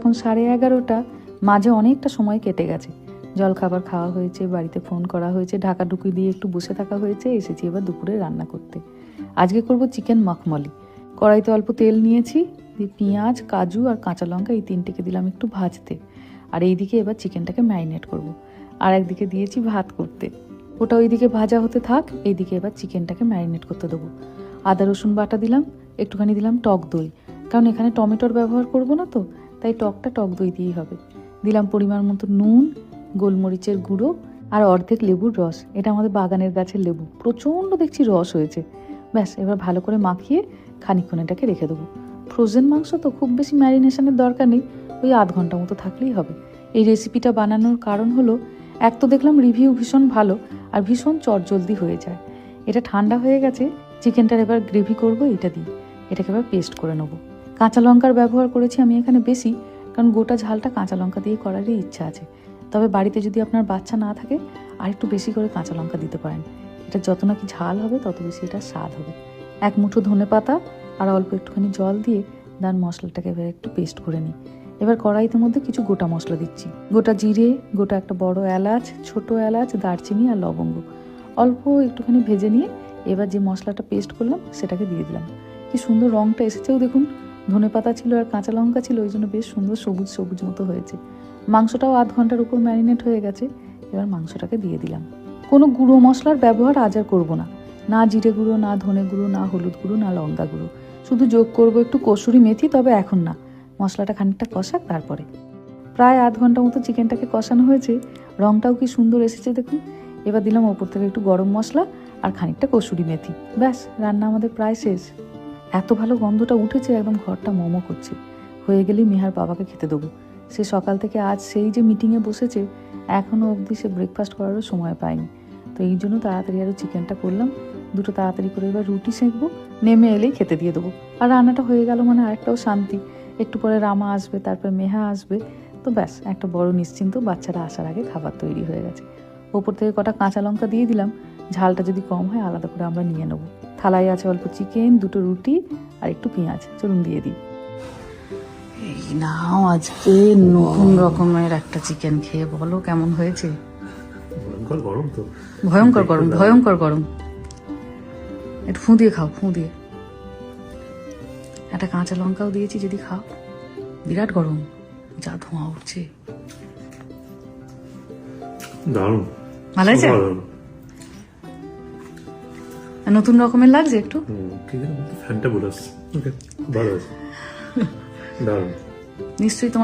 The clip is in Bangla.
এখন 11:30, মাঝে অনেকটা সময় কেটে গেছে। জলখাবার খাওয়া হয়েছে, বাড়িতে ফোন করা হয়েছে, ঢাকাঢুকি দিয়ে একটু বসে থাকা হয়েছে। এসেছি এবার দুপুরে রান্না করতে। আজকে করব চিকেন মখমলি। কড়াইতে অল্প তেল নিয়েছি, দিয়ে পেঁয়াজ, কাজু আর কাঁচা লঙ্কা এই তিনটেকে দিলাম একটু ভাজতে। আর এইদিকে এবার চিকেনটাকে ম্যারিনেট করব। আর একদিকে দিয়েছি ভাত করতে। ওটা ওইদিকে ভাজা হতে থাক, এইদিকে এবার চিকেনটাকে ম্যারিনেট করতে দেবো। আদা রসুন বাটা দিলাম, একটুখানি দিলাম টক দই, কারণ এখানে টমেটোর ব্যবহার করব না তো, তাই টকটা টক দই দিয়েই হবে। দিলাম পরিমাণ মতো নুন, গোলমরিচের গুঁড়ো আর অর্ধেক লেবুর রস। এটা আমাদের বাগানের গাছের লেবু, প্রচণ্ড দেখছি রস হয়েছে। ব্যাস, এবার ভালো করে মাখিয়ে খানিকক্ষণ এটাকে রেখে দেবো। ফ্রোজেন মাংস তো খুব বেশি ম্যারিনেশনের দরকার নেই, ওই আধ ঘন্টা মতো থাকলেই হবে। এই রেসিপিটা বানানোর কারণ হলো, এক তো দেখলাম রিভিউ ভীষণ ভালো আর ভীষণ চটজলদি হয়ে যায়। এটা ঠান্ডা হয়ে গেছে, চিকেনটার এবার গ্রেভি করব এটা দিয়ে। এটাকে এবার পেস্ট করে নেবো। কাঁচা লঙ্কার ব্যবহার করেছি আমি এখানে বেশি, কারণ গোটা ঝালটা কাঁচা লঙ্কা দিয়ে করারই ইচ্ছা আছে। তবে বাড়িতে যদি আপনার বাচ্চা না থাকে, আর একটু বেশি করে কাঁচা লঙ্কা দিতে পারেন। এটা যত নাকি ঝাল হবে তত বেশি এটা স্বাদ হবে। এক মুঠো ধনেপাতা আর অল্প একটুখানি জল দিয়ে তার মশলাটাকে এবার একটু পেস্ট করে নিই। এবার কড়াইতে মধ্যে কিছু গোটা মশলা দিচ্ছি। গোটা জিরে, গোটা একটা বড় এলাচ, ছোট এলাচ, দারচিনি আর লবঙ্গ অল্প একটুখানি ভেজে নিয়ে এবার যে মশলাটা পেস্ট করলাম সেটাকে দিয়ে দিলাম। কি সুন্দর রঙটা এসেছেও দেখুন। ধনেপাতা ছিল আর কাঁচা লঙ্কা ছিল, ওই জন্য বেশ সুন্দর সবুজ সবুজ মতো হয়েছে। মাংসটাও আধ ঘন্টার উপর ম্যারিনেট হয়ে গেছে। এবার মাংসটাকে দিয়ে দিলাম। কোনো গুঁড়ো মশলার ব্যবহার আজ আর করবো না। না জিরে গুঁড়ো, না ধনে গুঁড়ো, না হলুদ গুঁড়ো, না লঙ্কা গুঁড়ো। শুধু যোগ করবো একটু কসুরি মেথি, তবে এখন না, মশলাটা খানিকটা কষাক তারপরে। প্রায় আধ ঘন্টা মতো চিকেনটাকে কষানো হয়েছে। রঙটাও কি সুন্দর এসেছে দেখুন। এবার দিলাম ওপর থেকে একটু গরম মশলা আর খানিকটা কসুরি মেথি। ব্যাস, রান্না আমাদের প্রায় শেষ। এত ভালো গন্ধটা উঠেছে, একদম ঘরটা মোমো করছে। হয়ে গেলেই মেহার বাবাকে খেতে দেবো। সে সকাল থেকে আজ সেই যে মিটিংয়ে বসেছে, এখনও অবধি সে ব্রেকফাস্ট করারও সময় পায়নি। তো এই জন্য তাড়াতাড়ি আরও চিকেনটা করলাম। দুটো তাড়াতাড়ি করে এবার রুটি সেঁকবো, নেমে এলেই খেতে দিয়ে দেবো। আর রান্নাটা হয়ে গেল মানে আরেকটাও শান্তি। একটু পরে রামা আসবে, তারপর মেহা আসবে। তো ব্যাস, একটা বড় নিশ্চিন্ত, বাচ্চারা আসার আগে খাবার তৈরি হয়ে গেছে। ওপর থেকে কটা কাঁচা লঙ্কা দিয়ে দিলাম, ঝালটা যদি কম হয় আলাদা করে আমরা নিয়ে নেবো। থালায় আছে অল্প চিকেন, দুটো রুটি আর একটু পেঁয়াজ। চলুন দিয়ে দিই। এই নাও, আজকে নতুন রকমের একটা চিকেন খেয়ে বলো কেমন হয়েছে। ভয়ঙ্কর গরম তো। ভয়ঙ্কর গরম, ভয়ঙ্কর গরম। একটু ফুঁ দিয়ে খাও, ফুঁ দিয়ে। একটা কাঁচা লঙ্কাও দিয়েছি, যদি খাও। বিরাট গরম, যা ধোঁয়া উঠছে। দারুণ, ভালো আছে? নতুন রকমের লাগছে একটু। কি যেন ফ্যান্টাবুলাস। ওকে, ভালো আছে, দারুণ। নিশ্চয়ই তোমার